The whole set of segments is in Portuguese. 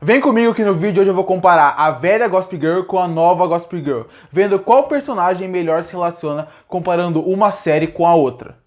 Vem comigo que no vídeo de hoje eu vou comparar a velha Gossip Girl com a nova Gossip Girl, vendo qual personagem melhor se relaciona comparando uma série com a outra.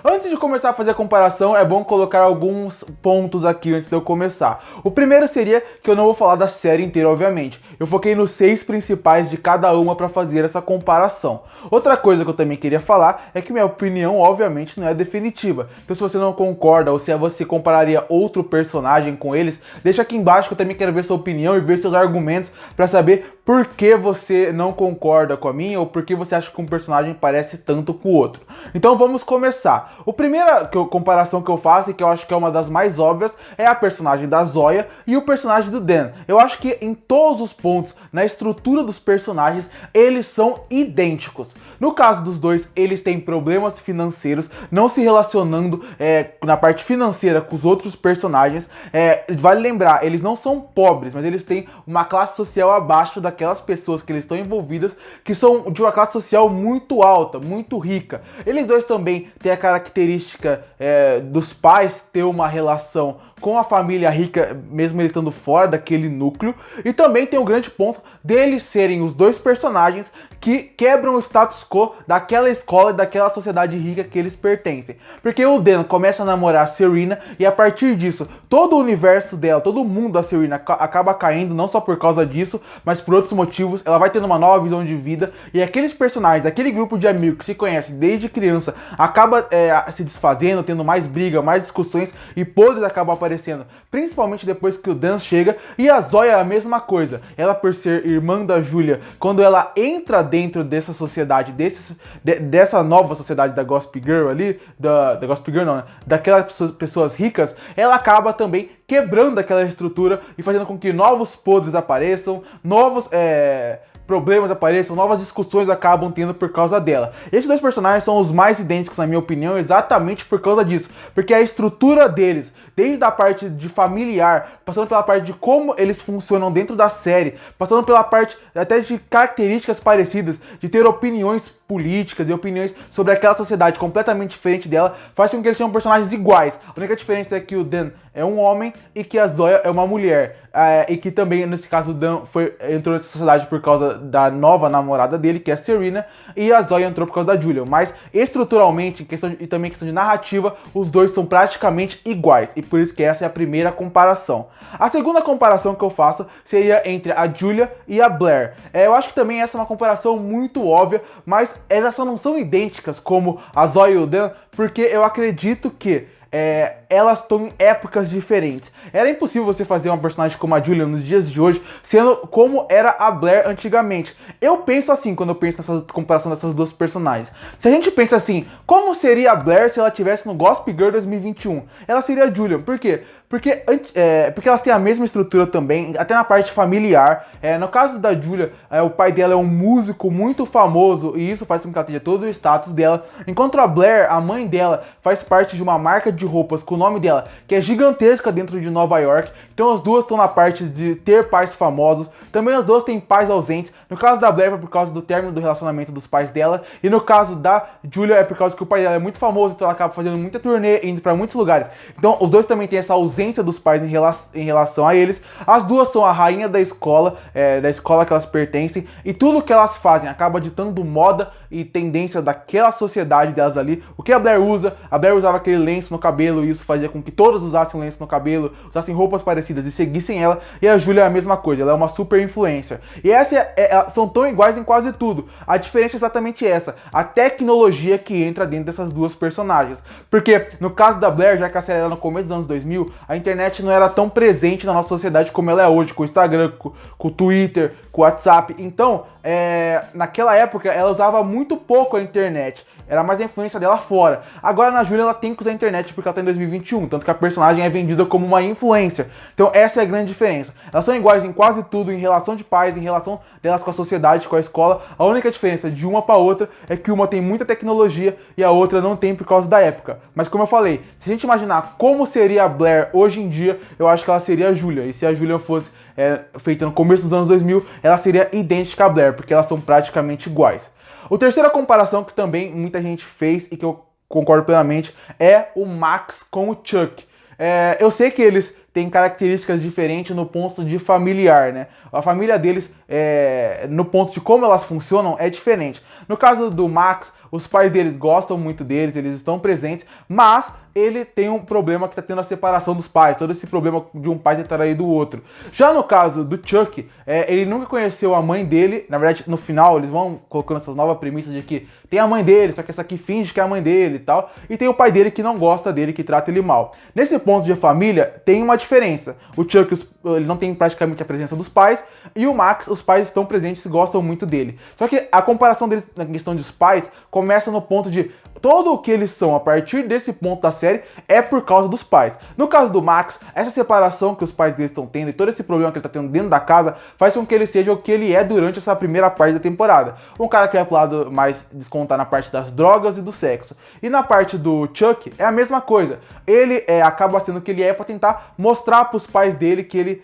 Antes de começar a fazer a comparação, é bom colocar alguns pontos aqui antes de eu começar. O primeiro seria que eu não vou falar da série inteira, obviamente. Eu foquei nos 6 principais de cada uma para fazer essa comparação. Outra coisa que eu também queria falar é que minha opinião, obviamente, não é definitiva. Então se você não concorda ou se você compararia outro personagem com eles, deixa aqui embaixo que eu também quero ver sua opinião e ver seus argumentos para saber por que você não concorda com a minha ou por que você acha que um personagem parece tanto com o outro. Então vamos começar. A primeira comparação que eu faço, e que eu acho que é uma das mais óbvias, é a personagem da Zoya e o personagem do Dan. Eu acho que em todos os pontos, na estrutura dos personagens, eles são idênticos. No caso dos dois, eles têm problemas financeiros, não se relacionando na parte financeira com os outros personagens. Vale lembrar, eles não são pobres, mas eles têm uma classe social abaixo daquelas pessoas que eles estão envolvidas, que são de uma classe social muito alta, muito rica. Eles dois também têm a característica dos pais ter uma relação com a família rica, mesmo ele estando fora daquele núcleo. E também tem o grande ponto deles serem os dois personagens que quebram o status quo daquela escola e daquela sociedade rica que eles pertencem. Porque o Dan começa a namorar a Serena e a partir disso, todo o universo dela, todo o mundo da Serena acaba caindo, não só por causa disso, mas por outros motivos. Ela vai tendo uma nova visão de vida e aqueles personagens, aquele grupo de amigos que se conhece desde criança, acaba se desfazendo, tendo mais briga, mais discussões e podres acabam aparecendo, principalmente depois que o Dan chega. E a Zoya é a mesma coisa. Ela, por ser irmã da Julia, quando ela entra dentro dessa sociedade, dessa nova sociedade da Gossip Girl ali, da Gossip Girl não, né? Daquelas pessoas ricas, ela acaba também quebrando aquela estrutura e fazendo com que novos podres apareçam, novos problemas apareçam, novas discussões acabam tendo por causa dela. Esses dois personagens são os mais idênticos, na minha opinião, exatamente por causa disso, porque a estrutura deles, desde a parte de familiar, passando pela parte de como eles funcionam dentro da série, passando pela parte até de características parecidas, de ter opiniões políticas e opiniões sobre aquela sociedade completamente diferente dela, faz com que eles sejam personagens iguais. A única diferença é que o Dan é um homem e que a Zoya é uma mulher. E que também, nesse caso, o Dan entrou nessa sociedade por causa da nova namorada dele, que é a Serena, e a Zoya entrou por causa da Julia. Mas, estruturalmente, e também em questão de narrativa, os dois são praticamente iguais. E por isso que essa é a primeira comparação. A segunda comparação que eu faço seria entre a Julia e a Blair. Eu acho que também essa é uma comparação muito óbvia, mas elas só não são idênticas como a Zoya e o Dan, porque eu acredito que elas estão em épocas diferentes. Era impossível você fazer uma personagem como a Julia nos dias de hoje, sendo como era a Blair antigamente. Eu penso assim, quando eu penso nessa comparação dessas duas personagens. Se a gente pensa assim, como seria a Blair se ela estivesse no Gossip Girl 2021? Ela seria a Julia. Por quê? Porque elas têm a mesma estrutura também, até na parte familiar. No caso da Julia, o pai dela é um músico muito famoso e isso faz com que ela tenha todo o status dela. Enquanto a Blair, a mãe dela, faz parte de uma marca de roupas com o nome dela, que é gigantesca dentro de Nova York. Então as duas estão na parte de ter pais famosos. Também as duas têm pais ausentes. No caso da Blair é por causa do término do relacionamento dos pais dela. E no caso da Julia é por causa que o pai dela é muito famoso, então ela acaba fazendo muita turnê, indo para muitos lugares. Então os dois também têm essa ausência dos pais em relação a eles. As duas são a rainha da escola que elas pertencem. E tudo que elas fazem acaba ditando moda e tendência daquela sociedade delas ali. O que a Blair usava aquele lenço no cabelo e isso fazia com que todas usassem lenço no cabelo, usassem roupas parecidas e seguissem ela. E a Julia é a mesma coisa, ela é uma super influencer. E são tão iguais em quase tudo. A diferença é exatamente essa, a tecnologia que entra dentro dessas duas personagens. Porque no caso da Blair, já que a série era no começo dos anos 2000, a internet não era tão presente na nossa sociedade como ela é hoje, com o Instagram, com o Twitter, com o WhatsApp. Então, naquela época, ela usava muito pouco a internet. Era mais a influência dela fora. Agora na Julia ela tem que usar a internet porque ela tá em 2021, tanto que a personagem é vendida como uma influencer. Então essa é a grande diferença. Elas são iguais em quase tudo, em relação de pais, em relação delas com a sociedade, com a escola. A única diferença de uma para outra é que uma tem muita tecnologia e a outra não tem por causa da época. Mas como eu falei, se a gente imaginar como seria a Blair hoje em dia, eu acho que ela seria a Julia. E se a Julia fosse feita no começo dos anos 2000, ela seria idêntica à Blair, porque elas são praticamente iguais. A terceira comparação que também muita gente fez e que eu concordo plenamente, é o Max com o Chuck. Eu sei que eles têm características diferentes no ponto de familiar, né? A família deles, no ponto de como elas funcionam, é diferente. No caso do Max, os pais deles gostam muito deles, eles estão presentes, mas ele tem um problema que está tendo a separação dos pais, todo esse problema de um pai ter traído o outro. Já no caso do Chuck, ele nunca conheceu a mãe dele, na verdade, no final, eles vão colocando essas novas premissas de que tem a mãe dele, só que essa aqui finge que é a mãe dele e tal, e tem o pai dele que não gosta dele, que trata ele mal. Nesse ponto de família, tem uma diferença. O Chuck, ele não tem praticamente a presença dos pais, e o Max, os pais estão presentes e gostam muito dele. Só que a comparação deles na questão dos pais começa no ponto de todo o que eles são a partir desse ponto da série é por causa dos pais. No caso do Max, essa separação que os pais dele estão tendo e todo esse problema que ele está tendo dentro da casa faz com que ele seja o que ele é durante essa primeira parte da temporada. Um cara que vai pro lado mais descontar na parte das drogas e do sexo. E na parte do Chuck é a mesma coisa. Ele acaba sendo o que ele é para tentar mostrar para os pais dele que ele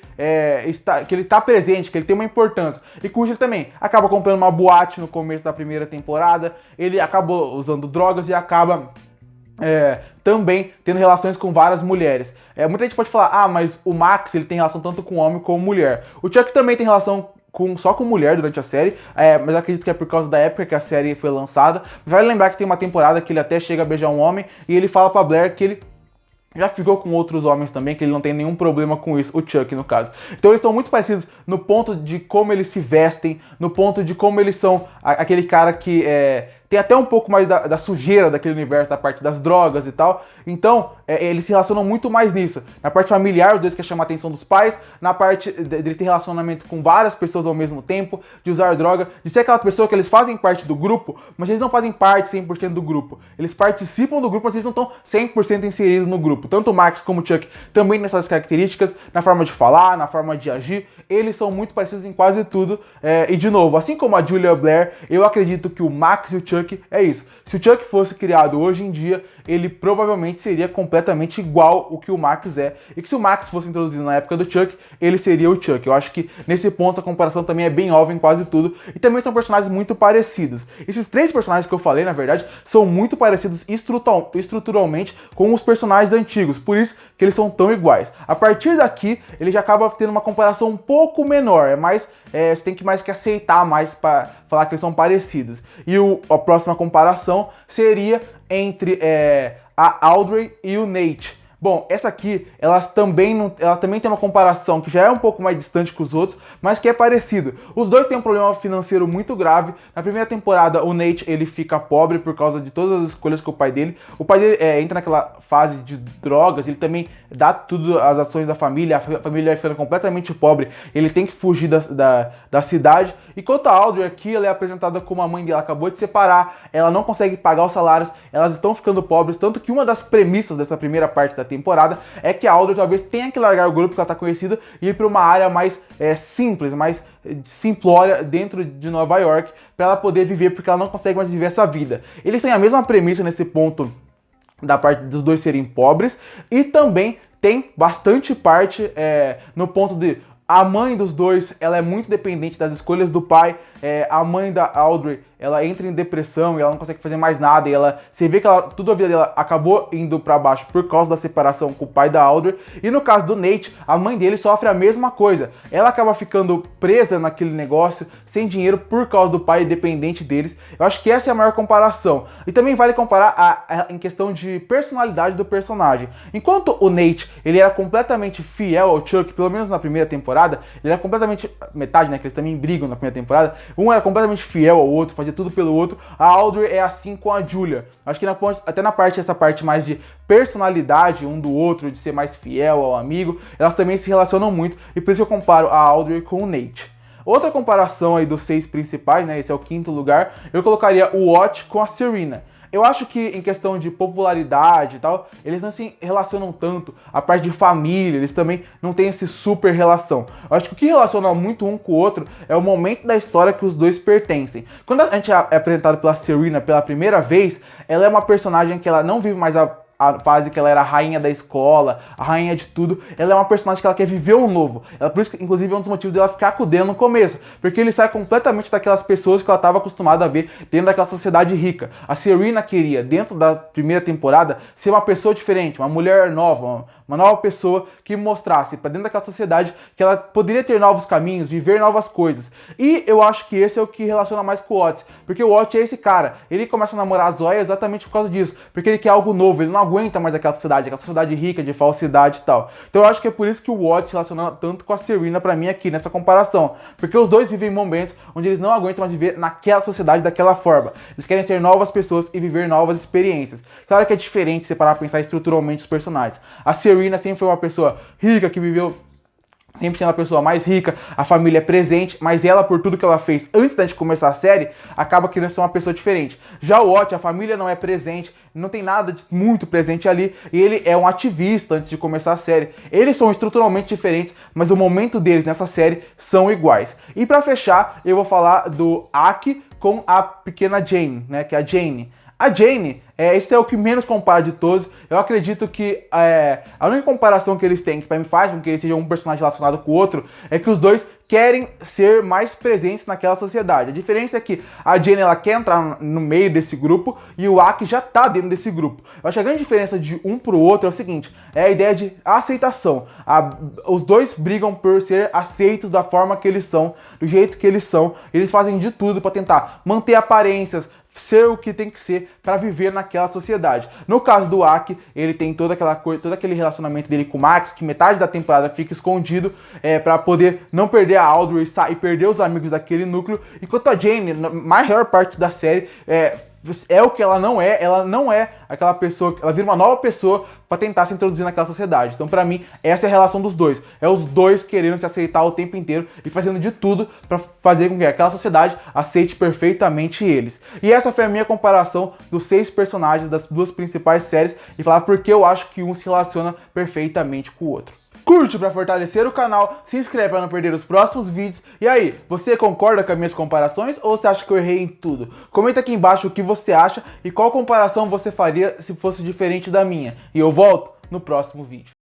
está presente, que ele tem uma importância. E com isso ele também acaba comprando uma boate no começo da primeira temporada, ele acabou usando drogas e acaba também tendo relações com várias mulheres. Muita gente pode falar, mas o Max ele tem relação tanto com homem como mulher. O Chuck também tem relação só com mulher durante a série, mas acredito que é por causa da época que a série foi lançada. Vale lembrar que tem uma temporada que ele até chega a beijar um homem e ele fala pra Blair que ele já ficou com outros homens também, que ele não tem nenhum problema com isso, o Chuck no caso. Então eles estão muito parecidos no ponto de como eles se vestem, no ponto de como eles são aquele cara que tem até um pouco mais da sujeira daquele universo, da parte das drogas e tal. Então, eles se relacionam muito mais nisso. Na parte familiar, os dois querem chamar a atenção dos pais. Na parte deles ter relacionamento com várias pessoas ao mesmo tempo, de usar droga, de ser aquela pessoa que eles fazem parte do grupo, mas eles não fazem parte 100% do grupo. Eles participam do grupo, mas eles não estão 100% inseridos no grupo. Tanto o Max como o Chuck também nessas características, na forma de falar, na forma de agir. Eles são muito parecidos em quase tudo. E de novo, assim como a Julia Blair, eu acredito que o Max e o Chuck é isso. Se o Chuck fosse criado hoje em dia, ele provavelmente seria completamente igual o que o Max é. E que se o Max fosse introduzido na época do Chuck, ele seria o Chuck. Eu acho que nesse ponto a comparação também é bem óbvia em quase tudo. E também são personagens muito parecidos. Esses três personagens que eu falei, na verdade, são muito parecidos estruturalmente com os personagens antigos. Por isso que eles são tão iguais. A partir daqui, ele já acaba tendo uma comparação um pouco menor. Você tem que mais que aceitar mais para falar que eles são parecidos. E a próxima comparação seria entre a Audrey e o Nate. Bom, essa aqui, ela também tem uma comparação que já é um pouco mais distante que os outros, mas que é parecido. Os dois têm um problema financeiro muito grave. Na primeira temporada, o Nate ele fica pobre por causa de todas as escolhas que o pai dele entra naquela fase de drogas, ele também dá tudo as ações da família, a família vai ficando completamente pobre, ele tem que fugir da cidade. Enquanto a Audrey aqui, ela é apresentada como a mãe dela acabou de separar, ela não consegue pagar os salários, elas estão ficando pobres, tanto que uma das premissas dessa primeira parte da temporada é que a Audrey talvez tenha que largar o grupo que ela está conhecida e ir para uma área mais simples, mais simplória dentro de Nova York, para ela poder viver, porque ela não consegue mais viver essa vida. Eles têm a mesma premissa nesse ponto da parte dos dois serem pobres, e também tem bastante parte no ponto de a mãe dos dois, ela é muito dependente das escolhas do pai. A mãe da Audrey, ela entra em depressão e ela não consegue fazer mais nada. E você vê que toda a vida dela acabou indo pra baixo por causa da separação com o pai da Audrey. E no caso do Nate, a mãe dele sofre a mesma coisa. Ela acaba ficando presa naquele negócio, sem dinheiro por causa do pai dependente deles. Eu acho que essa é a maior comparação. E também vale comparar em questão de personalidade do personagem. Enquanto o Nate, ele era completamente fiel ao Chuck, pelo menos na primeira temporada, ele era completamente metade, né, que eles também brigam na primeira temporada. Um era completamente fiel ao outro, fazia tudo pelo outro. A Audrey é assim com a Julia. Acho que até essa parte mais de personalidade um do outro, de ser mais fiel ao amigo, elas também se relacionam muito. E por isso eu comparo a Audrey com o Nate. Outra comparação aí dos 6 principais, né, esse é o 5º lugar, eu colocaria o Watch com a Serena. Eu acho que em questão de popularidade e tal, eles não se relacionam tanto. A parte de família, eles também não têm esse super relação. Eu acho que o que relaciona muito um com o outro é o momento da história que os dois pertencem. Quando a gente é apresentado pela Serena pela primeira vez, ela é uma personagem que ela não vive mais a fase que ela era a rainha da escola, a rainha de tudo, ela é uma personagem que ela quer viver o novo. Por isso que, inclusive, é um dos motivos dela ficar com o Dan no começo, porque ele sai completamente daquelas pessoas que ela estava acostumada a ver dentro daquela sociedade rica. A Serena queria, dentro da primeira temporada, ser uma pessoa diferente, uma mulher nova, uma nova pessoa que mostrasse para dentro daquela sociedade que ela poderia ter novos caminhos, viver novas coisas. E eu acho que esse é o que relaciona mais com o Watts, porque o Watts é esse cara, ele começa a namorar a Zoya exatamente por causa disso, porque ele quer algo novo, ele não aguenta mais aquela sociedade rica, de falsidade e tal. Então eu acho que é por isso que o Watts se relaciona tanto com a Serena pra mim aqui, nessa comparação, porque os dois vivem momentos onde eles não aguentam mais viver naquela sociedade daquela forma. Eles querem ser novas pessoas e viver novas experiências. Claro que é diferente se parar pra pensar estruturalmente os personagens. A Serena sempre foi uma pessoa rica que viveu, sempre sendo a pessoa mais rica, a família é presente, mas ela, por tudo que ela fez antes da gente começar a série, acaba querendo ser uma pessoa diferente. Já o Watts, a família não é presente, não tem nada de muito presente ali, e ele é um ativista antes de começar a série. Eles são estruturalmente diferentes, mas o momento deles nessa série são iguais. E pra fechar, eu vou falar do Aki com a pequena Jane, né, que é a Jane. A Jane, esse é o que menos compara de todos. Eu acredito que a única comparação que eles têm, que pra mim faz com que eles sejam um personagem relacionado com o outro, é que os dois querem ser mais presentes naquela sociedade. A diferença é que a Jane, ela quer entrar no meio desse grupo e o Aki já tá dentro desse grupo. Eu acho que a grande diferença de um pro outro é o seguinte, é a ideia de aceitação. Os dois brigam por ser aceitos da forma que eles são, do jeito que eles são. Eles fazem de tudo pra tentar manter aparências, ser o que tem que ser para viver naquela sociedade. No caso do Aki, ele tem toda aquela coisa, todo aquele relacionamento dele com o Max, que metade da temporada fica escondido para poder não perder a Audrey e perder os amigos daquele núcleo, enquanto a Jane, na maior parte da série, é o que ela não é aquela pessoa, ela vira uma nova pessoa para tentar se introduzir naquela sociedade. Então, pra mim, essa é a relação dos dois. É os dois querendo se aceitar o tempo inteiro e fazendo de tudo para fazer com que aquela sociedade aceite perfeitamente eles. E essa foi a minha comparação dos 6 personagens das 2 principais séries e falar porque eu acho que um se relaciona perfeitamente com o outro. Curte para fortalecer o canal, se inscreve para não perder os próximos vídeos. E aí, você concorda com as minhas comparações ou você acha que eu errei em tudo? Comenta aqui embaixo o que você acha e qual comparação você faria se fosse diferente da minha. E eu volto no próximo vídeo.